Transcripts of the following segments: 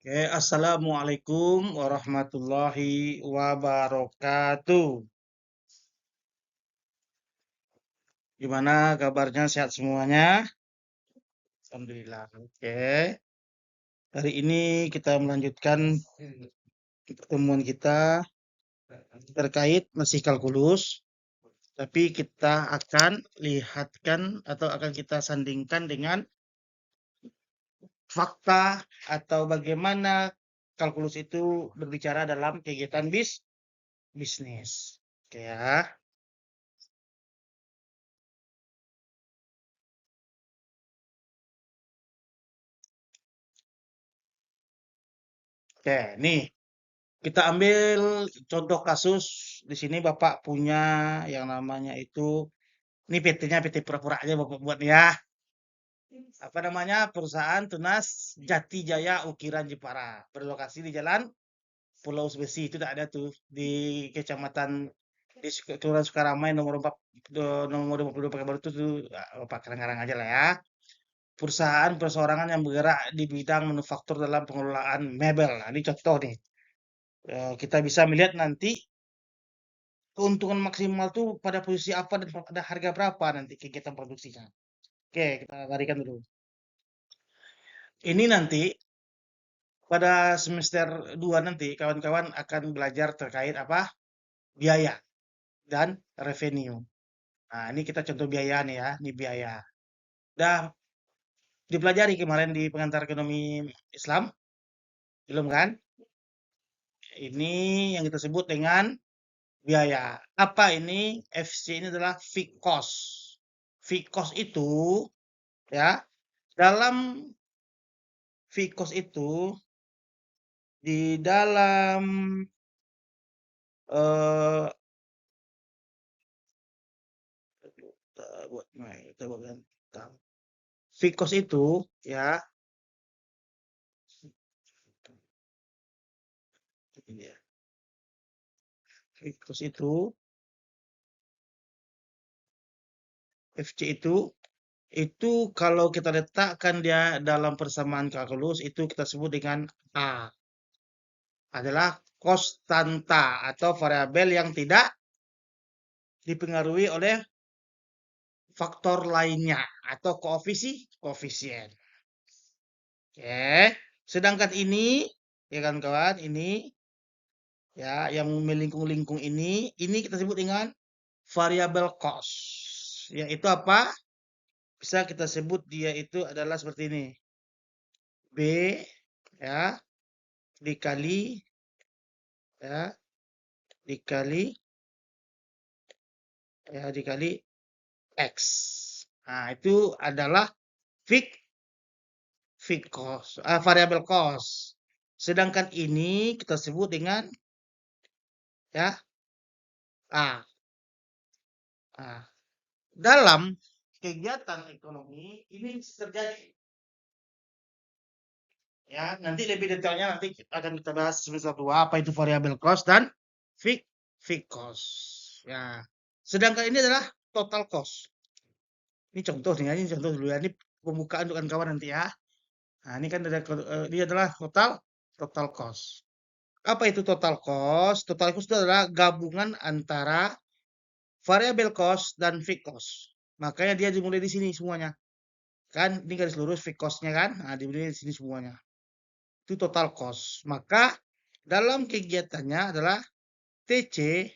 Oke, Assalamualaikum warahmatullahi wabarakatuh. Gimana kabarnya? Sehat semuanya? Alhamdulillah. Oke, hari ini kita melanjutkan pertemuan kita terkait masih kalkulus, tapi kita akan lihatkan atau akan kita sandingkan dengan fakta atau bagaimana kalkulus itu berbicara dalam kegiatan bisnis. Oke ya. Oke, nih kita ambil contoh kasus di sini Bapak punya yang namanya itu, ini PT-nya PT pura-pura aja Bapak buat ya. Apa namanya? Perusahaan Tunas Jati Jaya Ukiran Jepara. Berlokasi di Jalan Pulau Sebesi. Itu tak ada tuh di Kecamatan di Kelurahan Sukaramai nomor 22 Pekanbaru itu tuh Bapak karang-karang aja lah ya. Perusahaan perseorangan yang bergerak di bidang manufaktur dalam pengelolaan mebel. Nah, ini contoh nih. Kita bisa melihat nanti keuntungan maksimal tuh pada posisi apa dan pada harga berapa nanti kegiatan produksinya. Oke, kita larikan dulu. Ini nanti pada semester 2 nanti kawan-kawan akan belajar terkait apa? Biaya dan revenue. Nah, ini kita contoh biaya nih ya, ini biaya. Udah dipelajari kemarin di pengantar ekonomi Islam, belum kan? Ini yang kita sebut dengan biaya. Apa ini? FC ini adalah fixed cost. Fixed cost itu ya, dalam fixed cost itu di dalam eh kita buat gampang. Fixed cost itu ya, ini ya. Fixed cost itu FC itu kalau kita letakkan dia dalam persamaan kalkulus itu kita sebut dengan A adalah konstanta atau variabel yang tidak dipengaruhi oleh faktor lainnya atau koefisien. Oke. Sedangkan ini ya kan kawan, ini ya yang melingkung-lingkung ini kita sebut dengan variable cost. Yaitu apa? Bisa kita sebut dia itu adalah seperti ini. B ya dikali ya dikali dikali X. Nah, itu adalah fixed fixed cost, variable cost. Sedangkan ini kita sebut dengan ya A. Nah, dalam kegiatan ekonomi ini terjadi ya. Nanti lebih detailnya nanti akan kita bahas semester 2 apa itu variable cost dan fixed fixed cost. Ya. Sedangkan ini adalah total cost. Ini contoh nih, ini contoh dulu ya. Ini pembukaan untuk kawan nanti ya. Nah, ini kan ada ini adalah total total cost. Apa itu total cost? Total cost itu adalah gabungan antara variable cost dan fixed cost. Makanya dia dimulai di sini semuanya. Kan ini garis lurus fixed cost-nya kan? Nah, dimulai di sini semuanya. Itu total cost. Maka dalam kegiatannya adalah TC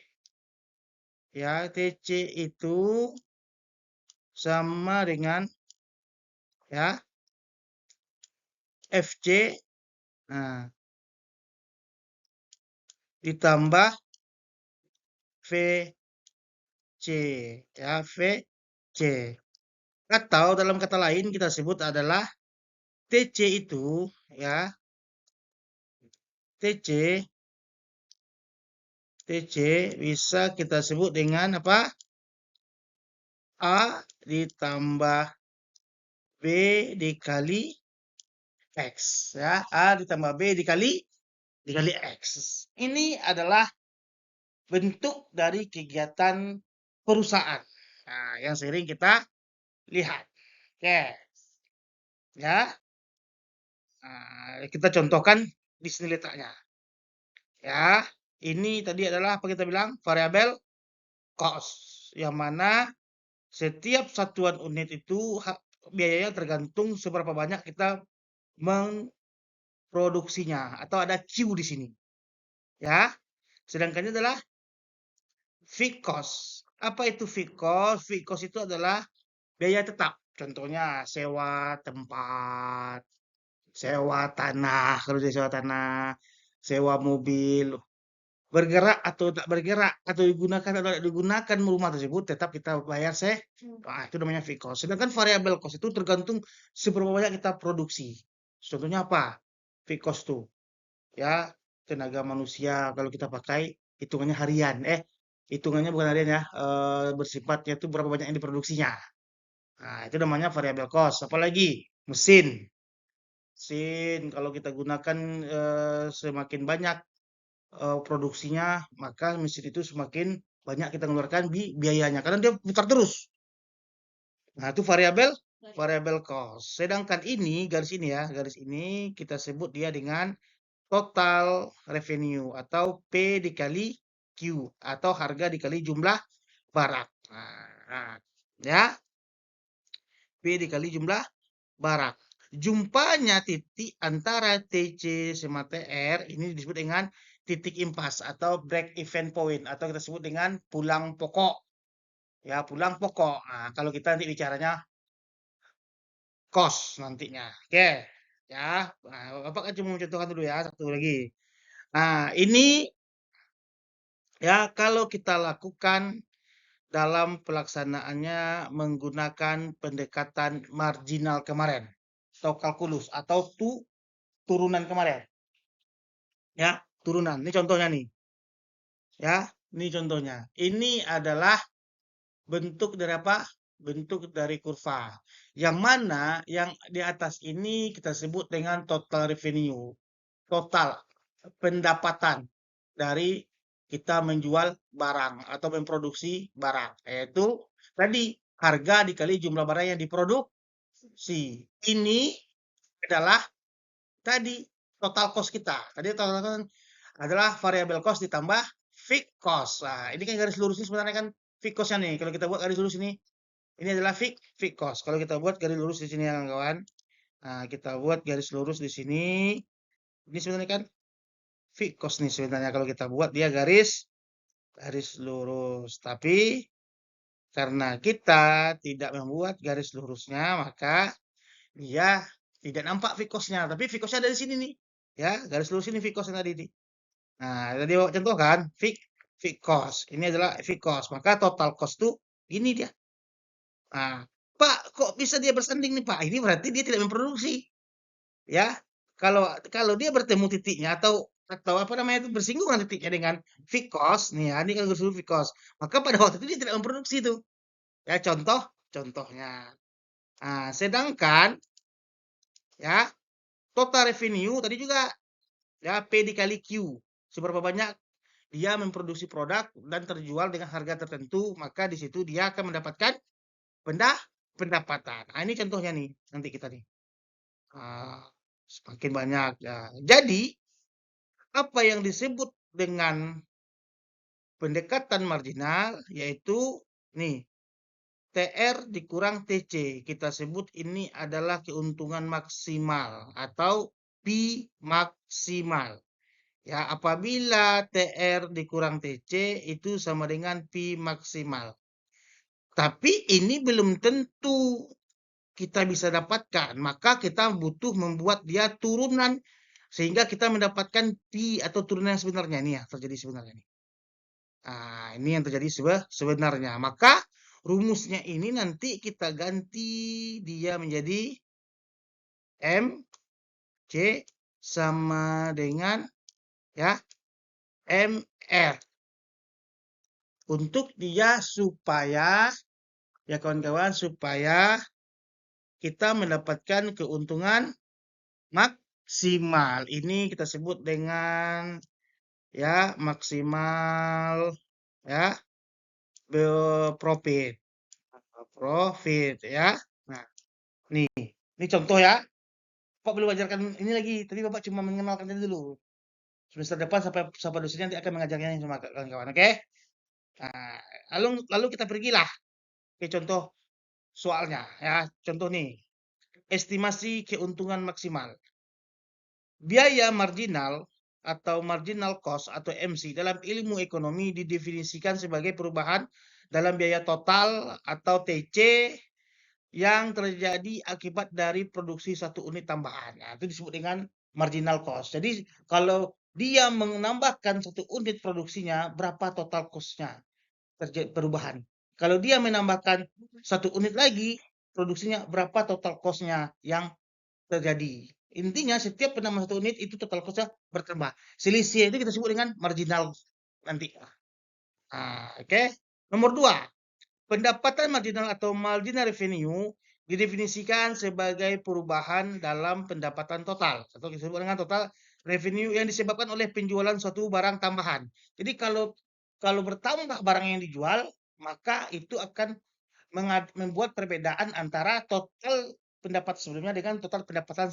ya, TC itu sama dengan ya FC nah ditambah VC ya VC atau dalam kata lain kita sebut adalah TC itu ya TC TC bisa kita sebut dengan apa? A ditambah B dikali X ya. A ditambah B dikali X. Ini adalah bentuk dari kegiatan perusahaan. Nah, yang sering kita lihat. Oke. Ya. Nah, kita contohkan di sini letaknya. Ya, ini tadi adalah apa kita bilang variabel cost, yang mana setiap satuan unit itu biayanya tergantung seberapa banyak kita memproduksinya atau ada Q di sini. Ya, sedangkan ini adalah fixed cost. Apa itu fixed cost? Fixed cost itu adalah biaya tetap. Contohnya sewa tempat, sewa tanah, kalau dia sewa tanah, sewa mobil, bergerak atau tak bergerak, atau digunakan atau tidak digunakan rumah tersebut, tetap kita bayar itu namanya fixed cost. Sedangkan variable cost itu tergantung seberapa banyak kita produksi. Contohnya apa? Fixed cost tuh, ya tenaga manusia kalau kita pakai hitungannya harian, hitungannya bukan harian ya, bersifatnya itu berapa banyak yang diproduksinya. Nah, itu namanya variable cost. Apalagi mesin. Mesin kalau kita gunakan semakin banyak produksinya, maka mesin itu semakin banyak kita mengeluarkan biayanya karena dia putar terus. Nah, itu variable cost. Sedangkan ini garis ini ya, garis ini kita sebut dia dengan total revenue atau P dikali Q atau harga dikali jumlah barang. Nah, ya, P dikali jumlah barang. Jumpanya titik antara TC sama TR ini disebut dengan titik impas atau break even point atau kita sebut dengan pulang pokok. Ya, pulang pokok. Nah, kalau kita nanti bicaranya cost nantinya. Oke. Ya, nah, Bapak kan cuma mencontohkan dulu ya, satu lagi. Nah, ini ya kalau kita lakukan dalam pelaksanaannya menggunakan pendekatan marginal kemarin atau kalkulus atau turunan kemarin. Ya, turunan. Ini contohnya nih. Ya, ini contohnya. Ini adalah bentuk dari apa? Bentuk dari kurva. Yang mana yang di atas ini kita sebut dengan total revenue. Total pendapatan dari kita menjual barang atau memproduksi barang. Yaitu tadi harga dikali jumlah barang yang diproduksi. Ini adalah tadi total cost kita. Tadi total cost adalah variable cost ditambah fixed cost. Nah, ini kan garis lurus ini sebenarnya kan fixed cost-nya nih. Kalau kita buat garis lurus ini adalah fixed cost. Kalau kita buat garis lurus di sini ya kawan. Nah, kita buat garis lurus di sini. Ini sebenarnya kan fixed cost nih sebenarnya kalau kita buat dia garis lurus. Tapi karena kita tidak membuat garis lurusnya, maka dia tidak nampak fixed cost-nya. Tapi fixed cost-nya ada di sini nih. Ya, garis lurus ini fixed cost yang tadi nih. Nah, tadi Bapak contoh kan, fixed cost. Ini adalah fixed cost. Maka total cost tuh ini dia. Nah, Pak, kok bisa dia bersanding nih, Pak? Ini berarti dia tidak memproduksi. Ya. Kalau kalau dia bertemu titiknya atau apa namanya itu bersinggungan titiknya dengan fixed cost, nih ya, ini kan garis fixed cost. Maka pada waktu itu dia tidak memproduksi itu. Ya, contohnya. Nah, sedangkan ya, total revenue tadi juga ya P dikali Q. Seberapa banyak dia memproduksi produk dan terjual dengan harga tertentu, maka di situ dia akan mendapatkan pendapatan. Nah, ini contohnya nih, nanti kita nih. Semakin banyak. Ya. Jadi, apa yang disebut dengan pendekatan marginal, yaitu nih, TR dikurang TC. Kita sebut ini adalah keuntungan maksimal atau P maksimal. Ya, apabila TR dikurang TC itu sama dengan P maksimal. Tapi ini belum tentu kita bisa dapatkan. Maka kita butuh membuat dia turunan sehingga kita mendapatkan P atau turunan yang sebenarnya. Ini ya terjadi sebenarnya. Nah, ini yang terjadi sebenarnya. Maka rumusnya ini nanti kita ganti dia menjadi M C sama dengan ya MR. Untuk dia supaya ya kawan-kawan supaya kita mendapatkan keuntungan maksimal. Ini kita sebut dengan ya maksimal ya profit. Profit ya. Nah, ini contoh ya. Bapak belum ajarkan ini lagi, tadi Bapak cuma mengenalkan tadi dulu. Semester depan sampai dosennya nanti akan mengajarnya sama kawan-kawan, oke? Nah, lalu kita pergilah ke contoh soalnya ya. Contoh nih, estimasi keuntungan maksimal. Biaya marginal atau marginal cost atau MC dalam ilmu ekonomi didefinisikan sebagai perubahan dalam biaya total atau TC yang terjadi akibat dari produksi satu unit tambahan. Nah, itu disebut dengan marginal cost. Jadi kalau dia menambahkan satu unit produksinya, berapa total cost-nya terjadi perubahan. Kalau dia menambahkan satu unit lagi, produksinya berapa total cost-nya yang terjadi. Intinya setiap penambahan satu unit itu total cost-nya bertambah. Selisih itu kita sebut dengan marginal nanti. Oke. Nomor 2, pendapatan marginal atau marginal revenue didefinisikan sebagai perubahan dalam pendapatan total atau disebut dengan total revenue yang disebabkan oleh penjualan suatu barang tambahan. Jadi kalau bertambah barang yang dijual, maka itu akan membuat perbedaan antara total pendapat sebelumnya dengan total pendapatan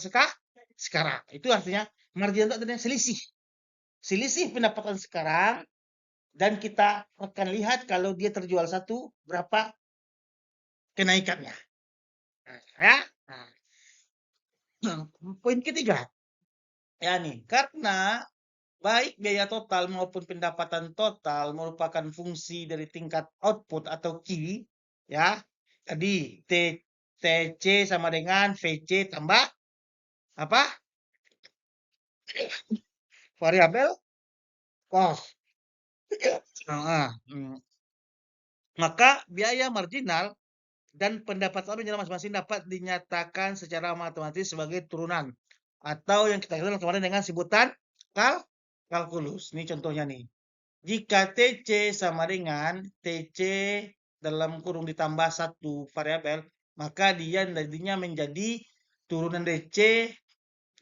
sekarang. Itu artinya marginal itu artinya selisih. Selisih pendapatan sekarang dan kita akan lihat kalau dia terjual satu, berapa kenaikannya. Ya. Poin ketiga, ya nih, karena baik biaya total maupun pendapatan total merupakan fungsi dari tingkat output atau Q, ya. Tadi TC sama dengan VC tambah apa? Variabel cost. Maka biaya marginal dan pendapatan masing-masing dapat dinyatakan secara matematis sebagai turunan atau yang kita kenal kemarin dengan sebutan kalkulus. Ini contohnya nih. Jika TC sama dengan TC dalam kurung ditambah satu variabel, maka dia nantinya menjadi turunan DC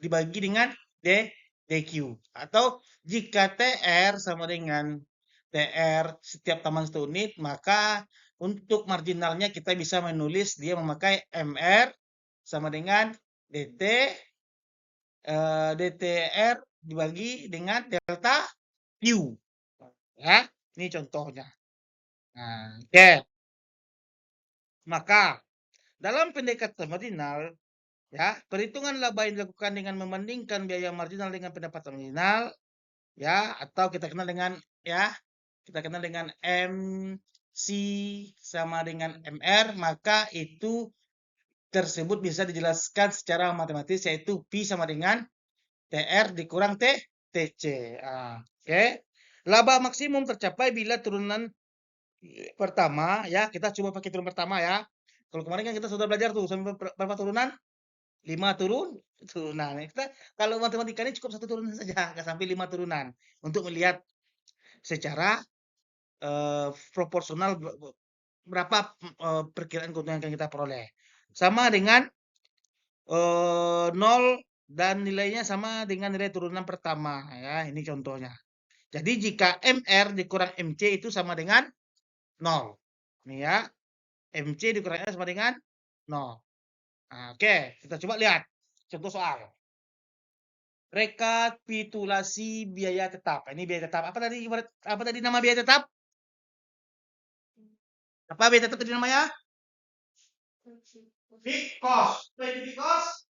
dibagi dengan DQ. Atau jika TR sama dengan TR setiap tambahan 1 unit, maka untuk marginalnya kita bisa menulis dia memakai MR sama dengan DT DTR dibagi dengan delta Q. Ya, ini contohnya. Nah, oke. Maka dalam pendekatan marginal, ya, perhitungan laba yang dilakukan dengan membandingkan biaya marginal dengan pendapatan marginal, ya, atau kita kenal dengan MC sama dengan MR, maka itu tersebut bisa dijelaskan secara matematis, yaitu Pi sama dengan TR dikurang TC. Oke. Laba maksimum tercapai bila turunan pertama, ya, kita coba pakai turunan pertama ya. Kalau kemarin kan kita sudah belajar tuh sampai berapa turunan? 5 turunan. Kita kalau matematika ini cukup 1 turunan saja, nggak sampai 5 turunan untuk melihat secara proporsional berapa perkiraan keuntungan yang kita peroleh. Sama dengan 0 dan nilainya sama dengan nilai turunan pertama ya, ini contohnya. Jadi jika MR dikurang MC itu sama dengan 0. Nih ya. MC dikurang R sama dengan 0. Nah, oke, kita coba lihat contoh soal. Rekapitulasi biaya tetap. Ini biaya tetap. Apa tadi nama biaya tetap? Apa biaya tetap tadi namanya? Fixed cost. Fixed cost.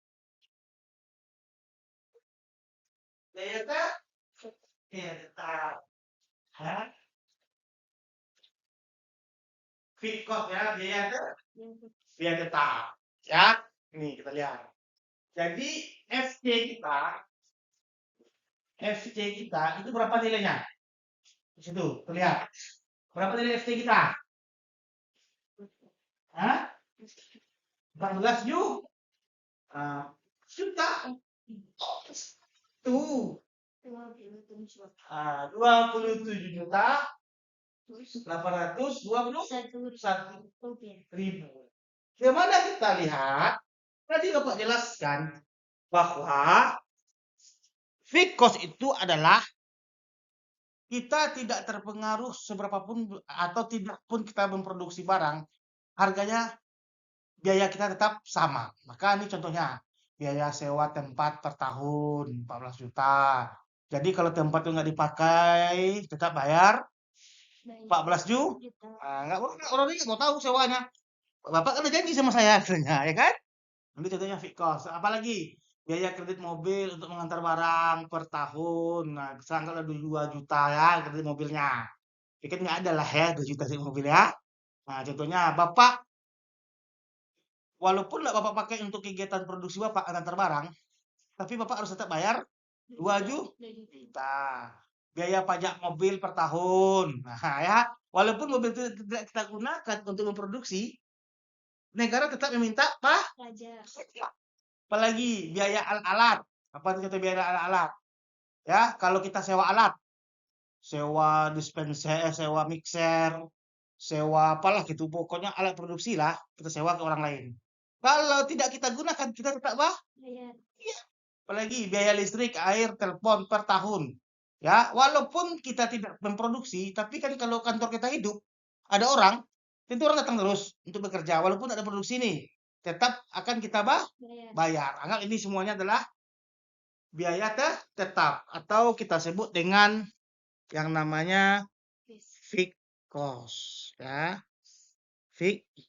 Biaya tetap. Biaya tetap. Hah? Fixed cost ya, biaya tetap. Biaya tetap. Ya, ini kita lihat. Jadi FC kita itu berapa nilainya? Di situ, terlihat. Berapa nilai FC kita? Hah? 14 juta. Tuh. 27 juta 821.000. Bagaimana kita lihat? Tadi Bapak jelaskan bahwa fixed cost itu adalah kita tidak terpengaruh seberapapun atau tidak pun kita memproduksi barang, harganya biaya kita tetap sama. Maka ini contohnya. biaya sewa tempat per tahun 14 juta. Jadi kalau tempat itu nggak dipakai, tetap bayar 14 juta. Nah, nggak orang ini nggak mau tahu sewanya. Bapak kan udah janji sama saya katanya, ya kan? Nanti contohnya fixed cost. Apalagi biaya kredit mobil untuk mengantar barang per tahun. Nah, misalnya 2 juta ya kredit mobilnya. Pikir nggak ada lah ya 2 juta kredit mobil ya. Nah, contohnya Bapak, walaupun nggak Bapak pakai untuk kegiatan produksi Bapak antar barang, tapi Bapak harus tetap bayar 2 juta. Biaya pajak mobil per tahun. Nah, ya, walaupun mobil itu tidak kita gunakan untuk memproduksi, negara tetap meminta pajak. Apalagi biaya alat-alat. Apa itu contoh biaya alat-alat? Ya, kalau kita sewa alat, sewa dispenser, sewa mixer, sewa apalah gitu, pokoknya alat produksi lah, kita sewa ke orang lain. Kalau tidak kita gunakan, kita tetap bayar. Iya. Apalagi biaya listrik, air, telepon per tahun. Ya, walaupun kita tidak memproduksi, tapi kan kalau kantor kita hidup, ada orang, itu orang datang terus untuk bekerja, walaupun tidak ada produksi nih, tetap akan kita bayar. Anggap ini semuanya adalah biaya tetap atau kita sebut dengan yang namanya fixed cost ya. Fixed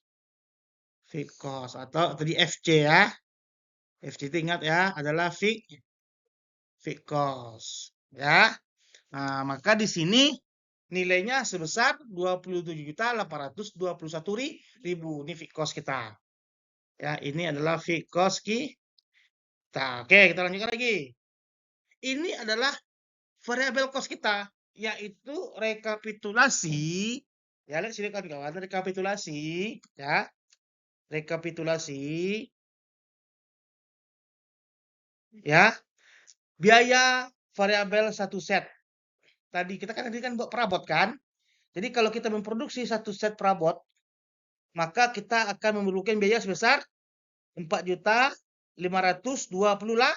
cost atau tadi FC ya. FC itu ingat ya, adalah fixed cost ya. Nah, maka di sini nilainya sebesar 27.821.000. Ini fixed cost kita. Ya, ini adalah fixed cost kita. Oke, kita lanjutkan lagi. Ini adalah variabel cost kita, yaitu rekapitulasi. Ya, lihat sini kawan, rekapitulasi ya. Rekapitulasi ya. Biaya variabel satu set. Tadi kita kan buat perabot kan? Jadi kalau kita memproduksi satu set perabot, maka kita akan memerlukan biaya sebesar 4.520.000 lah.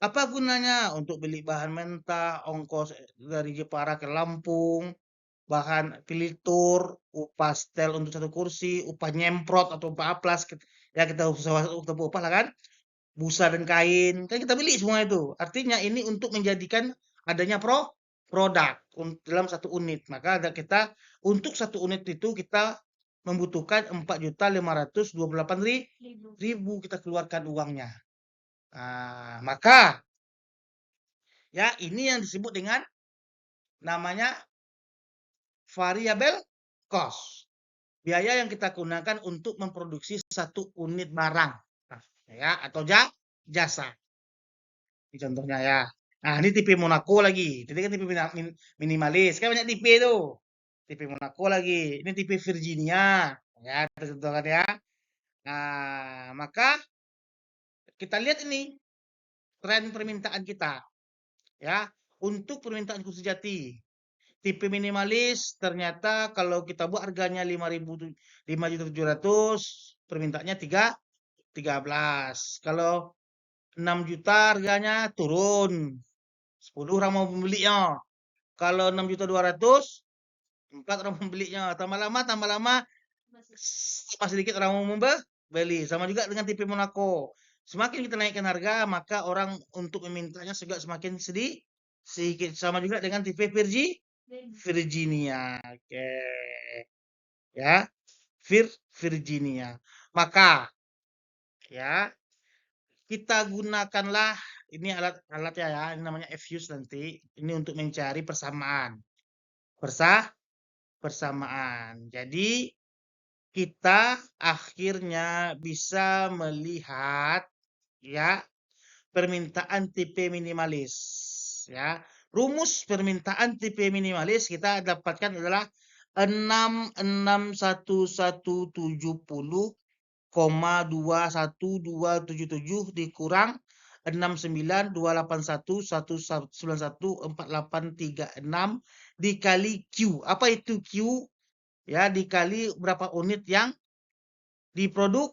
Apa gunanya? Untuk beli bahan mentah, ongkos dari Jepara ke Lampung, bahan pilitur, upah setel untuk satu kursi, upah nyemprot atau upah aplas, ya kita upah lah kan, busa dan kain, kan kita beli semua itu. Artinya ini untuk menjadikan adanya produk dalam satu unit. Maka ada kita untuk satu unit itu kita membutuhkan 4.528.000 kita keluarkan uangnya. Nah, maka ya ini yang disebut dengan namanya variabel cost. Biaya yang kita gunakan untuk memproduksi satu unit barang. Nah, ya, atau jasa. Ini contohnya ya. Nah, ini tipe Monaco lagi. Jadi kan tipe minimalis. Kan banyak tipe itu. Tipe Monaco lagi. Ini tipe Virginia. Ya, kita contohkan ya. Nah, maka kita lihat ini tren permintaan kita. Ya, untuk permintaan khusus jati. Tipe minimalis ternyata kalau kita buat harganya 5.700.000, permintaannya 13. Kalau 6 juta harganya turun. 10 orang mau membelinya. Kalau 6.200.000, 4 orang membelinya. Tambah lama tambah sedikit orang mau membeli. Sama juga dengan tipe Monaco. Semakin kita naikkan harga, maka orang untuk memintanya juga semakin sedikit. Sama juga dengan tipe Virginia. Oke. Ya. Virginia. Maka ya, kita gunakanlah ini alat ya, ini namanya fuse nanti. Ini untuk mencari persamaan. Persamaan. Jadi kita akhirnya bisa melihat ya permintaan tipe minimalis ya. Rumus permintaan tipe minimalis kita dapatkan adalah 66170,21277 dikurang 69.281.191.4836 dikali Q. Apa itu Q? Ya, dikali berapa unit yang diproduksi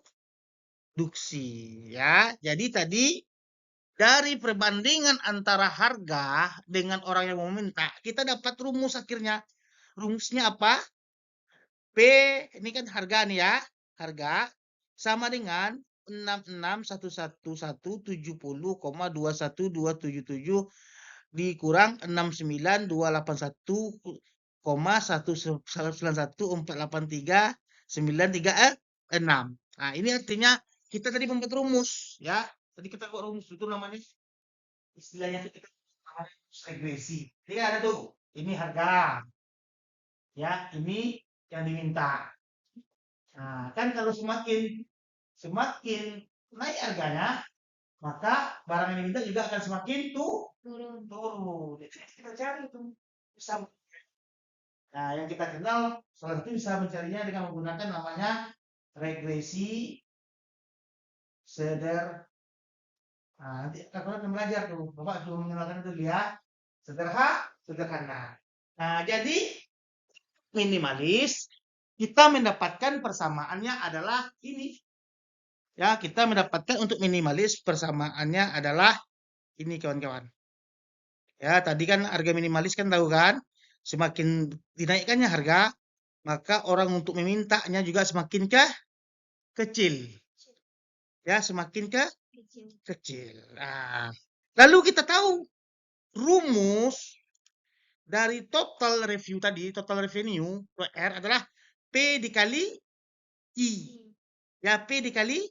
ya. Jadi tadi dari perbandingan antara harga dengan orang yang meminta, kita dapat rumus akhirnya. Rumusnya apa? P, ini kan harga nih ya. Harga sama dengan 66.11170,21277 dikurang 69.291,191,483,936. Nah, ini artinya kita tadi membuat rumus, ya. Tadi kita buat rumus itu namanya istilahnya itu kita namanya rumus regresi. Jadi ada tuh, ini harga, ya, ini yang diminta. Nah, kan kalau semakin semakin naik harganya, maka barang yang diminta juga akan semakin turun. Jadi kita cari itu bisa. Nah, yang kita kenal salah satu bisa mencarinya dengan menggunakan namanya regresi sederhana. Nah, nanti kakak akan belajar tuh, bapak sudah mengenalkan itu lihat sederhana. Nah, jadi minimalis kita mendapatkan persamaannya adalah ini. Ya, kita mendapatkan untuk minimalis persamaannya adalah ini kawan-kawan. Ya, tadi kan harga minimalis kan tahu kan, semakin dinaikkannya harga, maka orang untuk memintanya juga semakin kecil. Ya, semakin kecil. Nah, lalu kita tahu rumus dari total revenue tadi, total revenue R adalah P dikali I. Ya, P dikali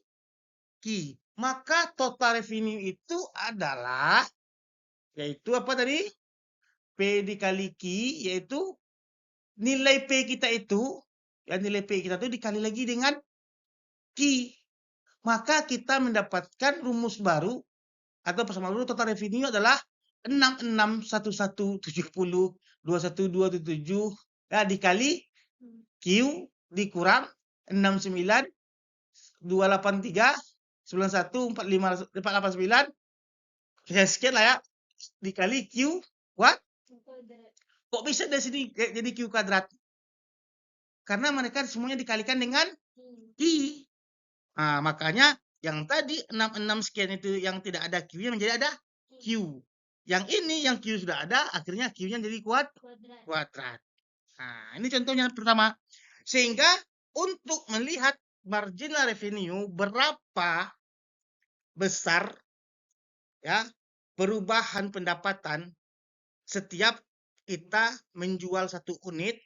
Q. Maka total revenue itu adalah yaitu apa tadi? P dikali Q yaitu nilai P kita itu, ya nilai P kita itu dikali lagi dengan Q. Maka kita mendapatkan rumus baru atau persamaan baru total revenue adalah 66.170,21277 ya dikali Q dikurang 69.283,91489 ya sekian lah ya dikali Q what? Kok bisa dari sini jadi Q kuadrat? Karena mereka semuanya dikalikan dengan Q. Nah, makanya yang tadi 66 sekian itu yang tidak ada Q-nya menjadi ada Q. Yang ini yang Q sudah ada, akhirnya Q-nya jadi kuadrat. Nah, ini contohnya pertama. Sehingga untuk melihat marginal revenue berapa besar ya perubahan pendapatan setiap kita menjual satu unit,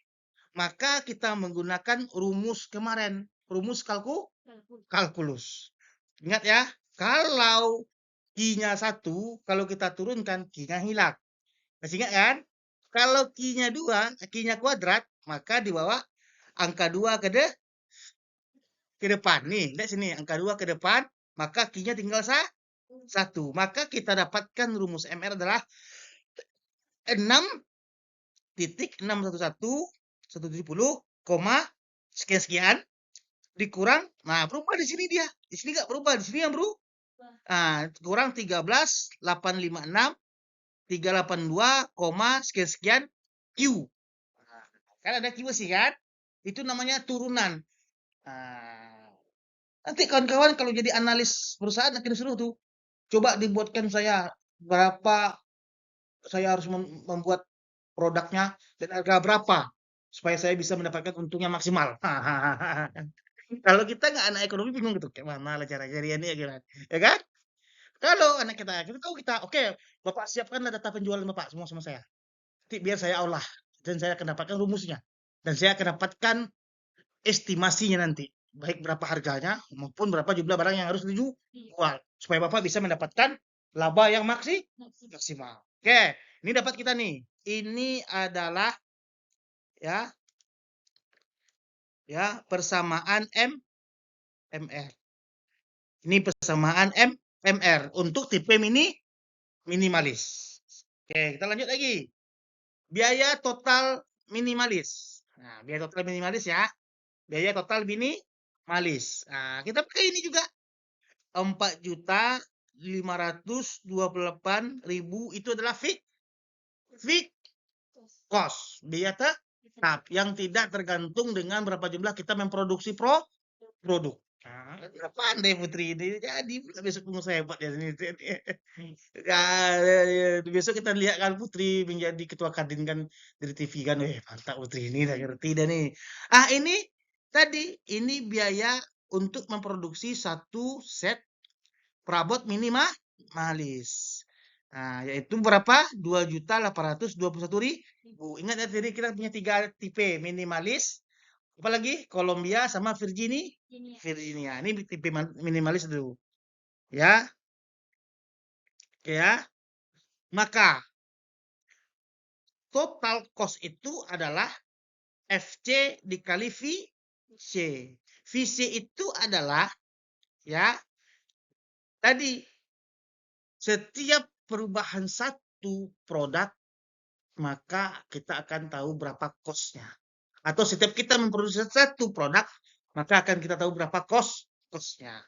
maka kita menggunakan rumus kemarin, rumus kalkulus. Ingat ya, kalau Q-nya 1, kalau kita turunkan Q-nya hilang. Masih ingat kan? Kalau Q-nya 2, Q-nya kuadrat, maka di bawah angka 2 ke depan. Nih, lihat sini, angka 2 ke depan, maka Q-nya tinggal 1. Maka kita dapatkan rumus MR adalah 6.611.170, sekian-sekian dikurang, nah berubah di sini dia. Di sini nggak berubah, di sini yang berubah. Nah, kurang 13.856 382, sekian-sekian Q. Nah, kan ada Q sih kan? Itu namanya turunan. Nah, nanti kawan-kawan kalau jadi analis perusahaan akan disuruh tuh. Coba dibuatkan saya berapa saya harus membuat produknya dan harga berapa supaya saya bisa mendapatkan untungnya maksimal. Kalau kita nggak anak ekonomi bingung gitu, kayak mana lah cara cariannya gimana, ya kan? Kalau anak kita tahu kita, oke, Bapak siapkanlah data penjualan Bapak semua sama saya. Nanti biar saya olah dan saya akan dapatkan rumusnya dan saya akan dapatkan estimasinya nanti, baik berapa harganya maupun berapa jumlah barang yang harus dijual supaya Bapak bisa mendapatkan laba yang maksimal. Oke, ini dapat kita nih. Ini adalah ya persamaan MR. Ini persamaan MR untuk tipe minimalis. Oke, kita lanjut lagi. Biaya total minimalis. Nah, biaya total minimalis ya. Biaya total minimalis. Nah, kita pakai ini juga. 4.528.000 itu adalah fixed cost. Biaya tetap yang tidak tergantung dengan berapa jumlah kita memproduksi produk. Nah, pandai Putri ini jadi besok pengusaha hebat ya ini. Besok kita lihat kan Putri menjadi ketua Kadin kan dari TV kan, mantap Putri ini nggak ngerti dah nih. Ini tadi ini biaya untuk memproduksi satu set perabot minimalis. Nah, yaitu berapa? 2.821.000. Ingat ya, tadi kita punya 3 tipe minimalis. Apalagi Colombia sama Virginia. Ini tipe minimalis dulu. Ya, oke ya. Maka total cost itu adalah FC dikali VC. VC itu adalah ya tadi setiap perubahan satu produk maka kita akan tahu berapa cost-nya. Atau setiap kita memproduksi satu produk maka akan kita tahu berapa cost-nya.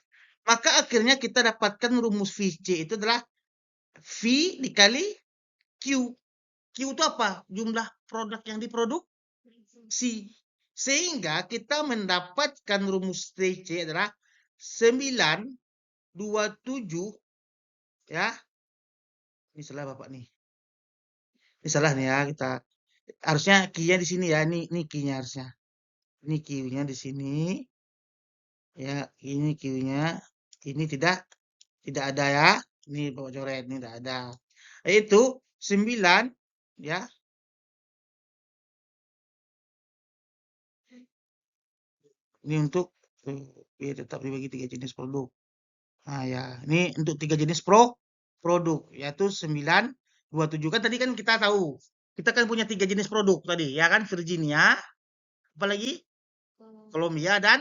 Maka akhirnya kita dapatkan rumus VC itu adalah V dikali Q. Q itu apa? Jumlah produk yang diproduksi. Sehingga kita mendapatkan rumus VC adalah 927 ya. Ini salah Bapak nih. Ini salah nih ya, kita harusnya Q-nya di sini ya. Ini Q-nya harusnya. Ini Q-nya di sini. Ya, ini Q-nya. Ini tidak ada ya. Ini Bapak coret, ini tidak ada. Yaitu 9 ya. Ini untuk tetap dibagi 3 jenis produk. Nah ya, ini untuk 3 jenis produk yaitu 927 kan tadi kan kita tahu. Kita kan punya 3 jenis produk tadi ya kan, Virginia, apalagi Colombia dan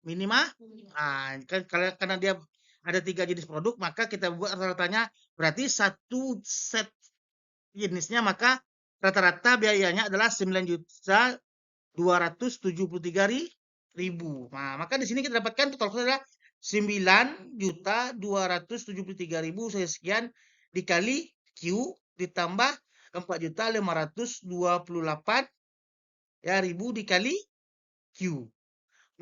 Minima. Nah, kan karena dia ada 3 jenis produk maka kita buat rata-ratanya berarti satu set jenisnya maka rata-rata biayanya adalah 9.273.000. Nah, maka di sini kita dapatkan total cost adalah 9.273.000 sekian dikali Q ditambah 4.528 ya ribu dikali Q.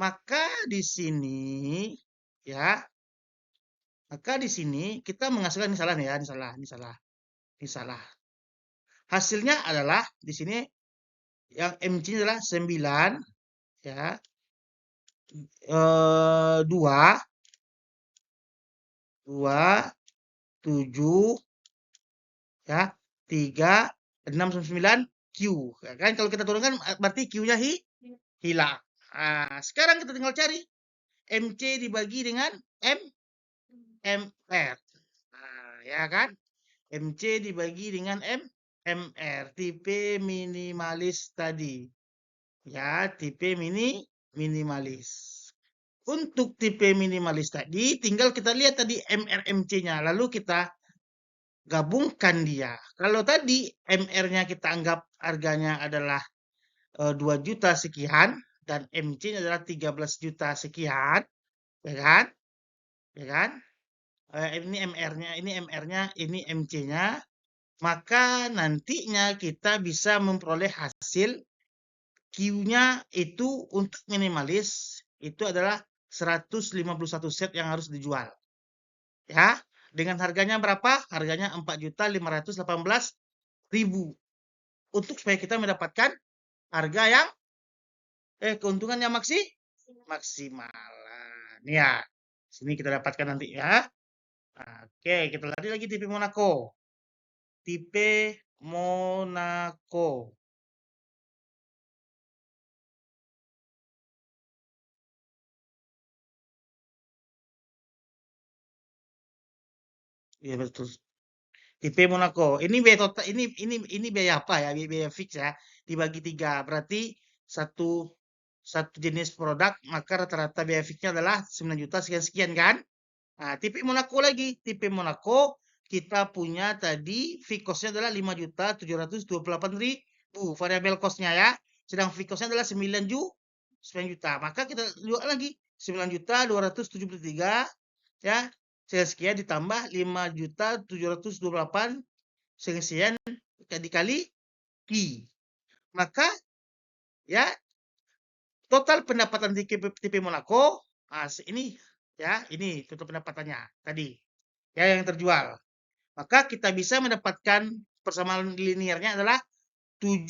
Maka di sini ya, maka di sini kita menghasilkan ini salah nih ya, ini salah. Hasilnya adalah di sini yang MC adalah 9 ya. 2 7 ya 3 6 9 Q ya kan, kalau kita turunkan berarti Q-nya hilang. Nah, sekarang kita tinggal cari MC dibagi dengan MR. Nah, ya kan? MC dibagi dengan MR, tipe minimalis tadi. Ya, tipe minimalis. Untuk tipe minimalis tadi, tinggal kita lihat tadi MRMC-nya, lalu kita gabungkan dia. Kalau tadi MR-nya kita anggap harganya adalah 2 juta sekian dan MC-nya adalah 13 juta sekian, ya kan? Ya kan? Ini MR-nya, ini MC-nya. Maka nantinya kita bisa memperoleh hasil Q-nya itu untuk minimalis itu adalah 151 set yang harus dijual. Ya, dengan harganya berapa? Harganya 4.518.000. Untuk supaya kita mendapatkan harga yang keuntungan yang maksimal. Nih ya. Sini kita dapatkan nanti ya. Oke, kita lagi tipe Monaco. Tipe Monaco. Iya betul. Tipe Monaco. Ini biaya total ini biaya apa ya? Biaya fix ya. Dibagi 3. Berarti satu jenis produk maka rata-rata biaya fixnya adalah 9 juta sekian-sekian kan? Nah, tipe Monaco lagi. Tipe Monaco kita punya tadi fixed cost-nya adalah 5.728.000 variabel cost-nya ya. Sedang fixed cost-nya adalah 9 juta. Maka kita jual lagi 9.273 ya. Sekian ditambah 5.728 sekian dikali Q. Maka ya total pendapatan tipe Monaco ini ya, ini total pendapatannya tadi ya yang terjual. Maka kita bisa mendapatkan persamaan linearnya adalah 7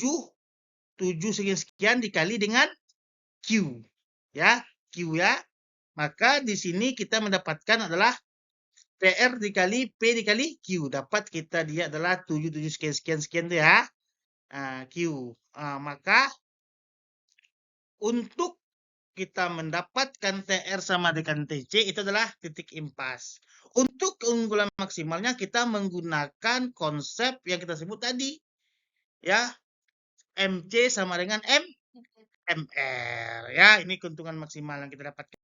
sekian dikali dengan Q. Ya, Q ya. Maka di sini kita mendapatkan adalah PR dikali P dikali Q. Dapat kita dia adalah 77 sekian sekian sekian tuh ya. Q. Maka untuk kita mendapatkan TR sama dengan TC itu adalah titik impas. Untuk keunggulan maksimalnya kita menggunakan konsep yang kita sebut tadi. Ya, MC sama dengan MR. Ya, ini keuntungan maksimal yang kita dapatkan.